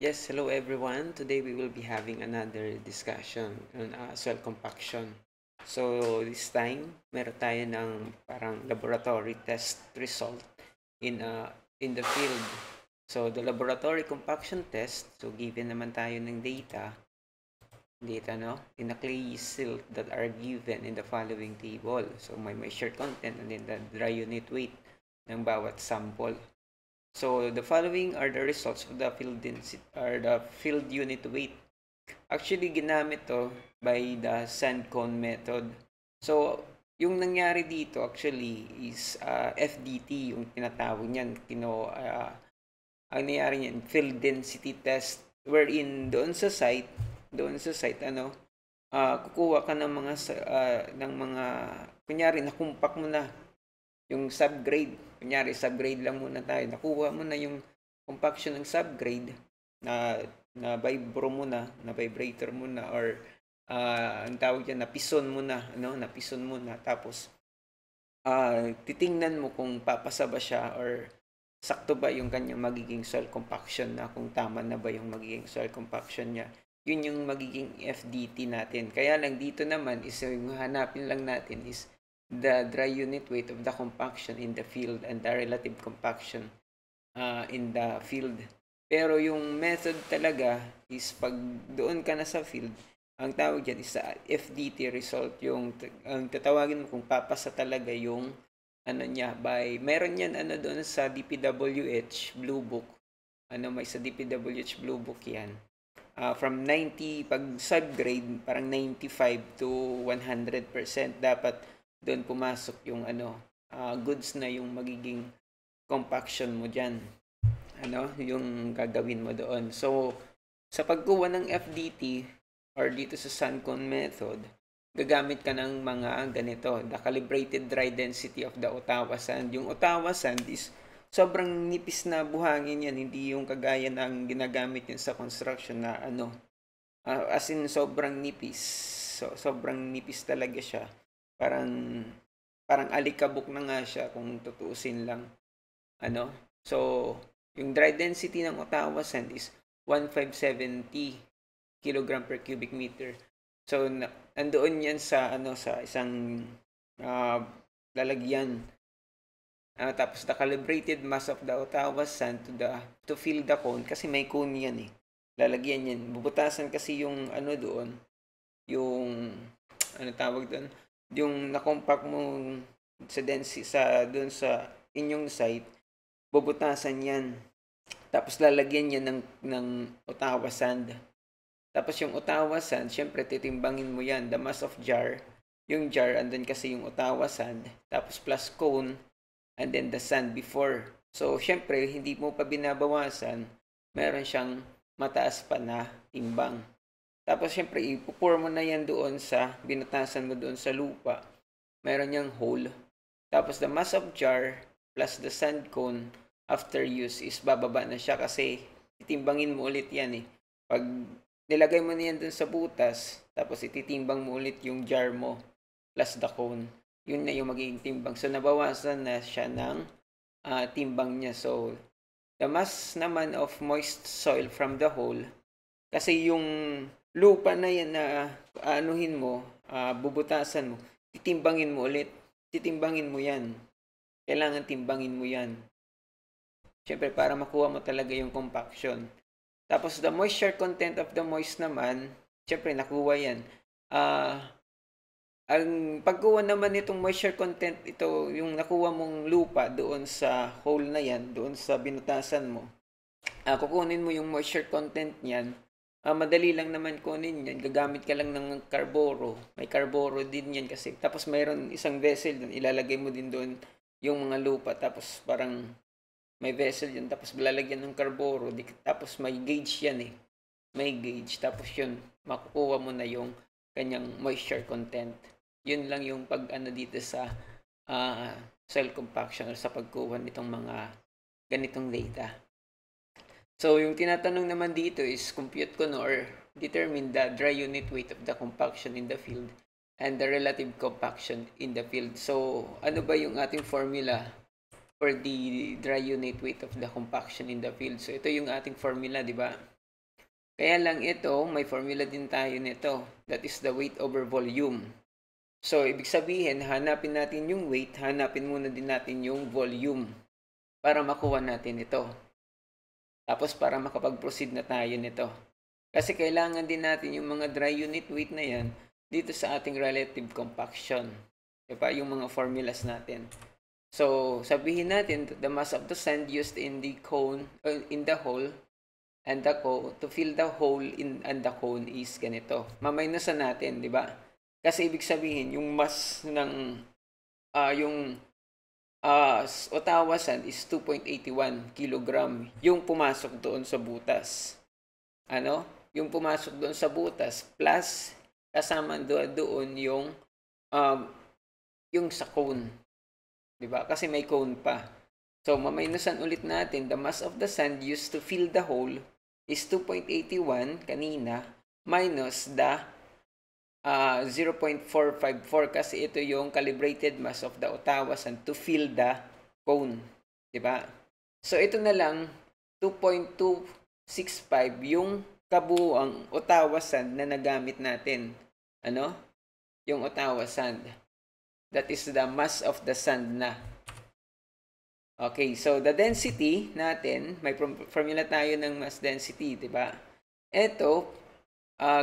Yes, hello everyone. Today we will be having another discussion on soil compaction. So this time, meron tayo ng parang laboratory test result in in the field. So the laboratory compaction test, so given naman tayo ng data no, in a clay silt that are given in the following table. So may moisture content and then the dry unit weight ng bawat sample. So the following are the results of the field density or the field unit weight. Actually ginamit to by the sand cone method. So yung nangyari dito actually is FDT yung tinatawag niyan. Ang nangyari niyan field density test wherein doon sa site kukuha ka ng mga kunyari nakumpak mo na yung subgrade, kunyari subgrade lang muna tayo, nakuha mo na yung compaction ng subgrade na na vibrator mo na or ang tawag diyan napison mo na, napison mo na tapos titingnan mo kung papasa ba siya or sakto ba yung kanyang magiging soil compaction na kung tama na ba yung magiging soil compaction niya. Yun yung magiging FDT natin. Kaya lang dito naman is yung hanapin lang natin is the dry unit weight of the compaction in the field and the relative compaction in the field. Pero yung method talaga is pag doon ka na sa field, ang tawag dyan is sa FDT result. Ang tatawagin mo kung papasa talaga yung niya by meron yan doon sa DPWH Blue Book. May sa DPWH Blue Book yan. From 90 pag subgrade parang 95 to 100% dapat doon pumasok yung goods na yung magiging compaction mo diyan. Yung gagawin mo doon. So sa pagkuha ng FDT or dito sa sand cone method, gagamit ka ng mga ganito, the calibrated dry density of the Ottawa sand. Yung Ottawa sand is sobrang nipis na buhangin yan, hindi yung kagaya ng ginagamit yun sa construction na as in sobrang nipis. So, sobrang nipis talaga siya. Parang alikabok na nga siya kung tutuusin lang. So, yung dry density ng Ottawa sand is 1570 kg per cubic meter. So, nandoon yan sa isang lalagyan. Tapos the calibrated mass of the Ottawa sand to fill the cone kasi may cone yan eh. Lalagyan yan. Bubutasan kasi yung doon, yung tawag doon, yung nakompact mo doon sa inyong site, bubutasan yan. Tapos lalagyan yan ng Ottawa sand. Tapos yung Ottawa sand, syempre titimbangin mo yan, the mass of jar. Yung jar, andun kasi yung Ottawa sand. Tapos plus cone, and then the sand before. So, syempre, hindi mo pa binabawasan, meron siyang mataas pa na timbang. Tapos, syempre, ipupur mo na yan doon binutasan mo doon sa lupa. Meron niyang hole. Tapos, the mass of jar plus the sand cone after use is bababa na siya kasi itimbangin mo ulit yan eh. Pag nilagay mo na yan doon sa butas, tapos ititimbang mo ulit yung jar mo plus the cone, yun na yung magiging timbang. So, nabawasan na siya ng timbang niya. So, the mass naman of moist soil from the hole, kasi yung lupa na yan na bubutasan mo, titimbangin mo ulit. Titimbangin mo yan. Kailangan timbangin mo yan. Siyempre, para makuha mo talaga yung compaction. Tapos, the moisture content of the moist naman, siyempre, nakuha yan. Ang pagkuha naman nitong moisture content, ito yung nakuha mong lupa doon sa hole na yan, doon sa binutasan mo. Kukunin mo yung moisture content niyan. Madali lang naman kunin yan. Gagamit ka lang ng carboro. May carboro din yan kasi. Tapos mayroon isang vessel doon. Ilalagay mo din doon yung mga lupa. Tapos parang may vessel yun. Tapos lalagyan ng carboro. Tapos may gauge yan eh. May gauge. Tapos yun, makukuha mo na yung kanyang moisture content. Yun lang yung dito sa soil compaction or sa pagkuha nitong mga ganitong data. So, yung tinatanong naman dito is compute ko or determine the dry unit weight of the compaction in the field and the relative compaction in the field. So, ano ba yung ating formula for the dry unit weight of the compaction in the field? So, ito yung ating formula, di ba? Kaya lang ito, may formula din tayo nito. That is the weight over volume. So, ibig sabihin, hanapin natin yung weight, hanapin muna din natin yung volume para makuha natin ito. Tapos para makapag-proceed na tayo nito. Kasi kailangan din natin yung mga dry unit weight na yan dito sa ating relative compaction. Diba? Yung mga formulas natin. So, sabihin natin the mass of the sand used in the cone, in the hole, and the cone, to fill the hole in and the cone is ganito. Maminusan natin, di ba? Kasi ibig sabihin, yung mass ng, yung Ottawa sand is 2.81 kilogram yung pumasok doon sa butas. Ano? Yung pumasok doon sa butas plus kasama doon yung sa cone. 'Di ba? Kasi may cone pa. So maminusan ulit natin, the mass of the sand used to fill the hole is 2.81 kanina minus the 0.454 kasi ito yung calibrated mass of the Ottawa sand to fill the cone. 'Di ba? So ito na lang 2.265 yung kabuuang Ottawa sand na nagamit natin. Ano? Yung Ottawa sand. That is the mass of the sand na. Okay, so the density natin, may formula tayo ng mass density, 'di ba? Ito,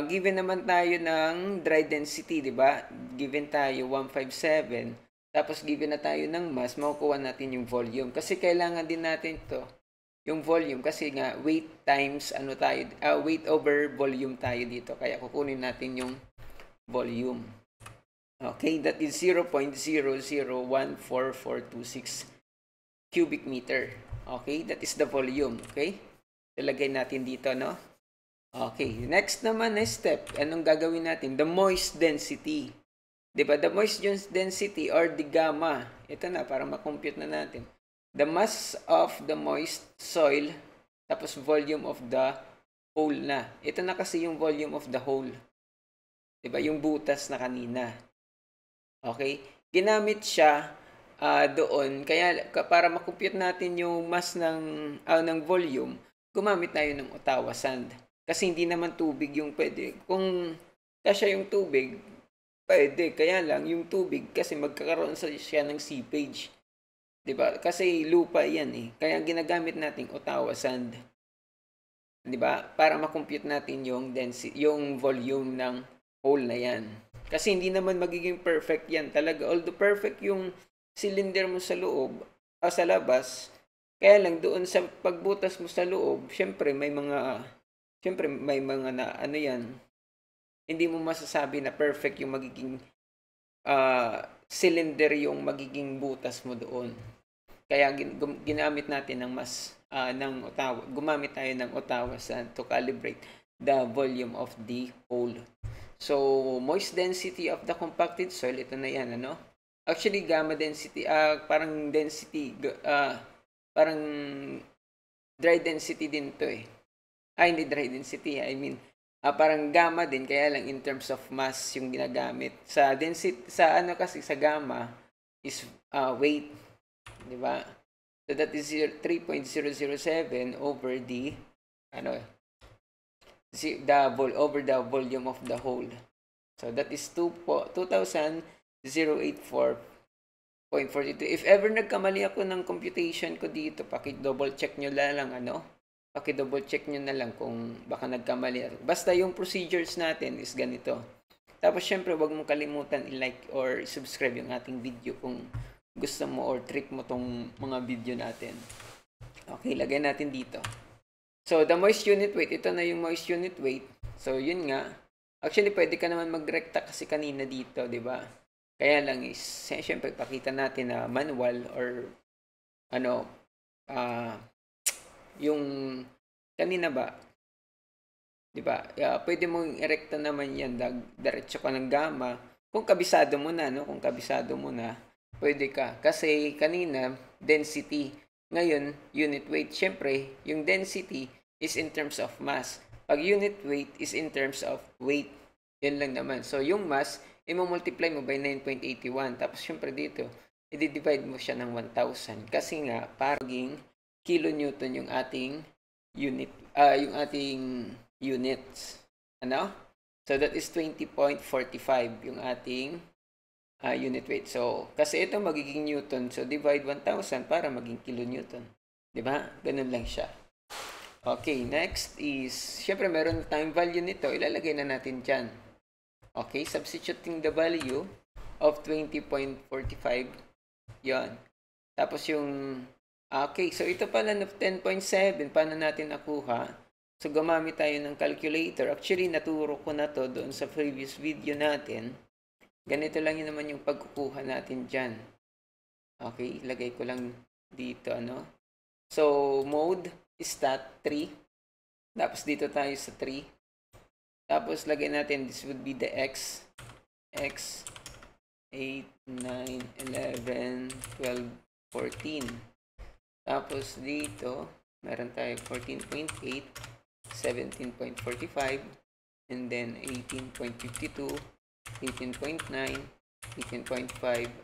given naman tayo ng dry density, 'di ba? Given tayo 157, tapos given na tayo ng mass, makukuha natin yung volume. Kasi kailangan din natin 'to, yung volume kasi nga weight times weight over volume tayo dito. Kaya kukunin natin yung volume. Okay, that is 0.0014426 cubic meter. Okay, that is the volume. Okay, ilagay natin dito, no? Okay, next naman na step, anong gagawin natin? The moist density. Diba? The moist density or the gamma. Ito na, para makompute na natin. The mass of the moist soil, tapos volume of the hole na. Ito na kasi yung volume of the hole. Diba? Yung butas na kanina. Okay? Ginamit siya doon. Kaya para makompute natin yung mass ng volume, gumamit tayo ng Ottawa sand. Kasi hindi naman tubig yung pwede. Kung kasya yung tubig, pwede. Kaya lang, yung tubig, kasi magkakaroon siya ng seepage. Diba? Kasi lupa yan eh. Kaya ginagamit natin Ottawa sand. Diba? Para makompute natin yung density, yung volume ng hole na yan. Kasi hindi naman magiging perfect yan talaga. Although perfect yung cylinder mo sa loob, sa labas, kaya lang doon sa pagbutas mo sa loob, syempre may mga na ano yan, hindi mo masasabi na perfect yung magiging cylinder yung magiging butas mo doon. Kaya ginamit natin ng gumamit tayo ng Ottawa sand to calibrate the volume of the hole. So, moist density of the compacted soil, ito na yan, ano? Actually, gamma density, parang density, parang dry density din to eh. Hindi dry density, I mean, parang gamma din, kaya lang in terms of mass yung ginagamit. Sa density, sa gamma is weight, di ba? So that is 3.007 over the over the volume of the hole. So that is 2,084.42. If ever nagkamali ako ng computation ko dito, paki-double check nyo lang paki-double check nyo na lang kung baka nagkamali. Basta yung procedures natin is ganito. Tapos syempre, wag mong kalimutan i-like or subscribe yung ating video kung gusto mo or trip mo tong mga video natin. Okay, lagay natin dito. So, the moist unit weight, ito na yung moist unit weight. So, yun nga. Actually, pwede ka naman magrekta kasi kanina dito, di ba? Kaya lang is, syempre, pakita natin na manual or yung kanina ba, 'di ba? Pwede mong irekta naman 'yan, diretso ka ng gamma. Kung kabisado mo na, no? Kung kabisado mo na, pwede ka. Kasi kanina density, ngayon unit weight. Syempre, yung density is in terms of mass. Pag unit weight is in terms of weight. Yan lang naman. So, yung mass, i-multiply mo by 9.81. Tapos, syempre dito, i-divide mo siya ng 1,000. Kasi nga, parang kilonewton yung ating unit, yung ating units. Ano? So, that is 20.45 yung ating unit weight. So, kasi ito magiging Newton. So, divide 1,000 para maging kilonewton. Diba? Ganun lang siya. Okay, next is, syempre meron na tayong value nito. Ilalagay na natin dyan. Okay, substituting the value of 20.45. Yon. Tapos yung, okay, so ito pala na 10.7. Paano natin nakuha? So, gumamit tayo ng calculator. Actually, naturo ko na to doon sa previous video natin. Ganito lang yun naman yung pagkukuha natin dyan. Okay, ilagay ko lang dito, ano. So, mode, stat 3. Tapos dito tayo sa 3. Tapos, lagay natin, this would be the x. X, 8, 9, 11, 12, 14. Tapos, dito, meron tayo 14.8, 17.45, and then 18.52, 18.9, 18.5,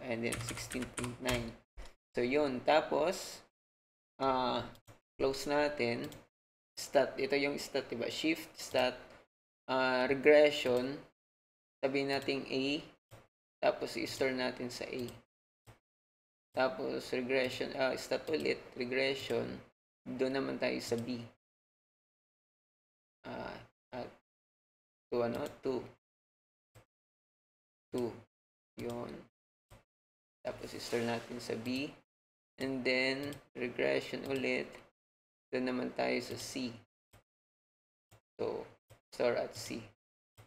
and then 16.9. So, yun. Tapos, close natin. Stat. Ito yung stat, diba? Shift, stat, regression. Sabihin natin A. Tapos, i-store natin sa A. Tapos, regression, stat ulit, regression. Doon naman tayo sa B. 2. 2. Yun. Tapos, i-store natin sa B. And then, regression ulit. Doon naman tayo sa C. So, store at C.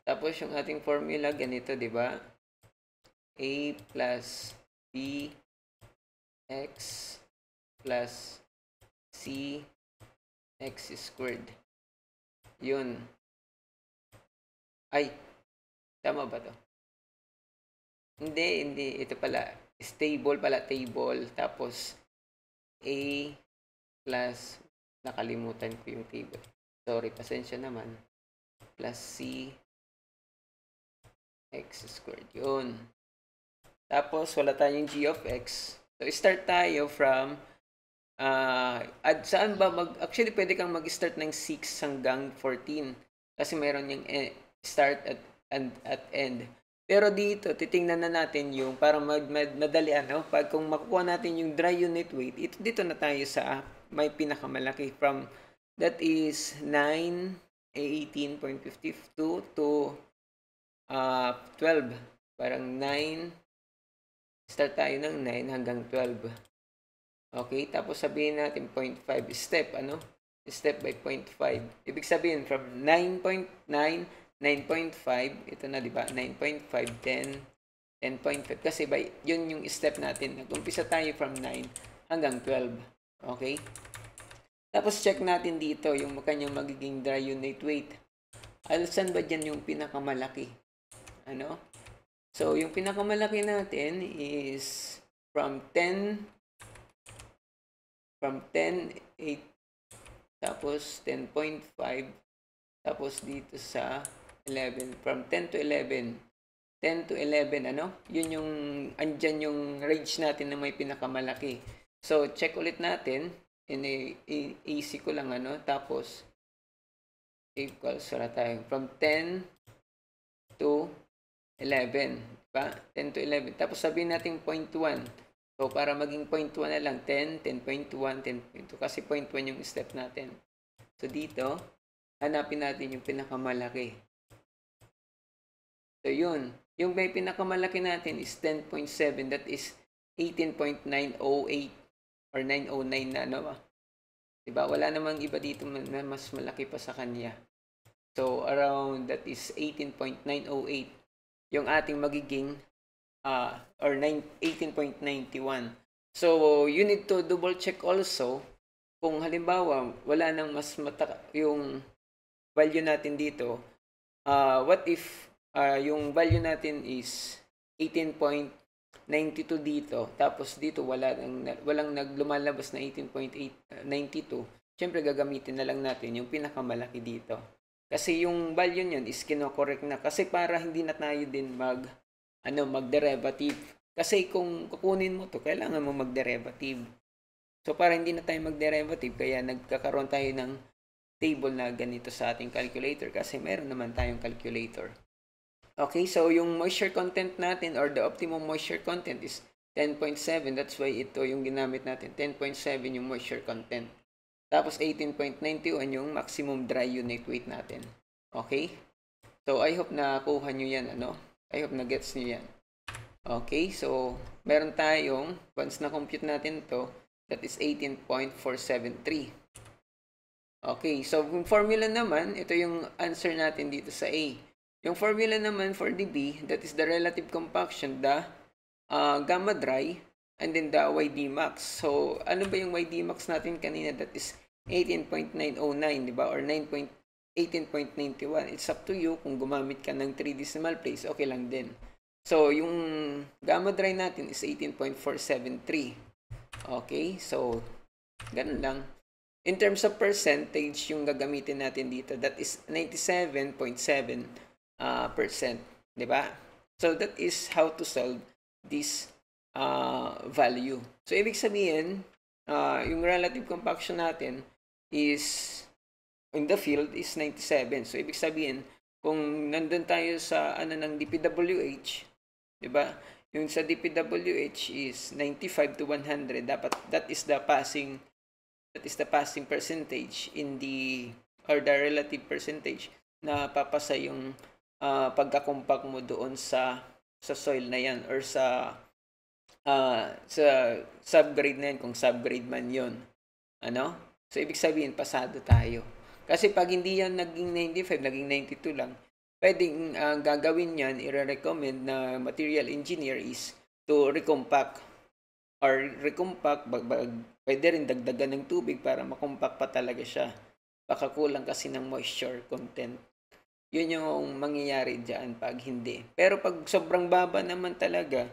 Tapos, yung ating formula, ganito, di ba? A plus B x plus C x squared. Yun. Ay, tama ba to? Hindi. Ito pala. Stable pala, table. Tapos, A plus, nakalimutan ko yung table. Sorry, pasensya naman. Plus C x squared. Yun. Tapos, wala tayong g of x. So, start tayo from, saan ba actually, pwede kang mag-start ng 6 hanggang 14. Kasi mayroon yung start at end. Pero dito, titingnan na natin yung, para madali, pag kung makukuha natin yung dry unit weight, dito na tayo sa may pinakamalaki from, that is 9, 18.52 to 12. Parang 9, start tayo ng 9 hanggang 12. Okay, tapos sabihin natin 0.5 step, step by 0.5. Ibig sabihin, from 9.9, 9.5, ito na, di ba? 9.5, 10, 10.5. Kasi yun yung step natin. Nag-umpisa tayo from 9 hanggang 12. Okay? Tapos check natin dito yung kanyang magiging dry unit weight. Saan ba dyan yung pinakamalaki? So, yung pinakamalaki natin is from 10, 8, tapos 10.5, tapos dito sa 11, from 10 to 11, 10 to 11, yun yung, andyan yung range natin na may pinakamalaki. So, check ulit natin, easy ko lang, tapos, equals, wala tayo, from 10 to 11, diba? 10 to 11, tapos sabihin natin 0.1, so, para maging 0.1 na lang, 10, 10.1, 10.2, kasi 0.1 yung step natin. So, dito, hanapin natin yung pinakamalaki. So, yun. Yung may pinakamalaki natin is 10.7. That is 18.908 or 909 na, Diba? Wala namang iba dito na mas malaki pa sa kanya. So, around that is 18.908 yung ating magiging or 18.91. So, you need to double check also kung halimbawa wala nang mas yung value natin dito. What if yung value natin is 18.92 dito, tapos dito walang lumalabas na 18.92. Syempre gagamitin na lang natin yung pinakamalaki dito. Kasi yung value niyan is kino-correct na, kasi para hindi na tayo din mag-derivative. Kasi kung kukunin mo to, kailangan mo mag-derivative. So para hindi na tayo mag-derivative, kaya nagkakaroon tayo ng table na ganito sa ating calculator kasi meron naman tayong calculator. Okay, so yung moisture content natin or the optimum moisture content is 10.7. That's why ito yung ginamit natin. 10.7 yung moisture content. Tapos 18.91 yung maximum dry unit weight natin. Okay? So I hope na kuha nyo yan. I hope na gets nyo yan. Okay, so meron tayong, once na compute natin to, that is 18.473. Okay, so yung formula naman, ito yung answer natin dito sa A. Yung formula naman for the B, that is the relative compaction, the gamma dry, and then the YD max. So, ano ba yung YD max natin kanina? That is 18.909, di ba? Or 18.91. It's up to you kung gumamit ka ng 3 decimal place, okay lang din. So, yung gamma dry natin is 18.473. Okay, so, ganun lang. In terms of percentage, yung gagamitin natin dito, that is 97.7%. Di ba? So, that is how to solve this value. So, ibig sabihin, yung relative compaction natin is, in the field, is 97. So, ibig sabihin, kung nandun tayo sa, ng DPWH, di ba? Yung sa DPWH is 95 to 100. Dapat, that is the passing percentage in the, or the relative percentage na papasa yung pagka-compact mo doon sa soil na yan or sa subgrade na yan kung subgrade man yon. So ibig sabihin pasado tayo. Kasi pag hindi yan naging 95, naging 92 lang, pwedeng gagawin yan, i-recommend na material engineer is to recompact or recompact, pwede rin dagdagan ng tubig para makompact pa talaga siya. Baka kulang kasi ng moisture content. Yun yung mangyayari dyan pag hindi. Pero pag sobrang baba naman talaga,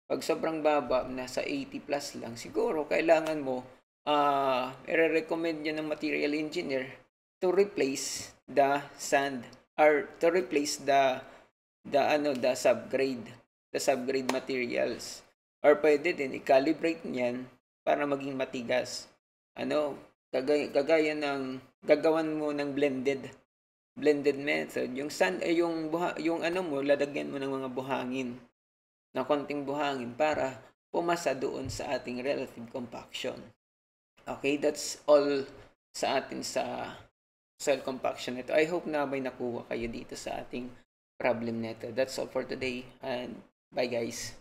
pag sobrang baba, nasa 80 plus lang, siguro kailangan mo, i-recommend nyo ng material engineer to replace the sand or to replace the subgrade materials. Or pwede din i-calibrate niyan para maging matigas. Kagaya ng gagawan mo ng blended method. Yung sand yung lalagyan mo ng mga buhangin. Na konting buhangin para pumasa doon sa ating relative compaction. Okay, that's all sa atin sa soil compaction nito. I hope na may nakuha kayo dito sa ating problem nito. That's all for today and bye guys.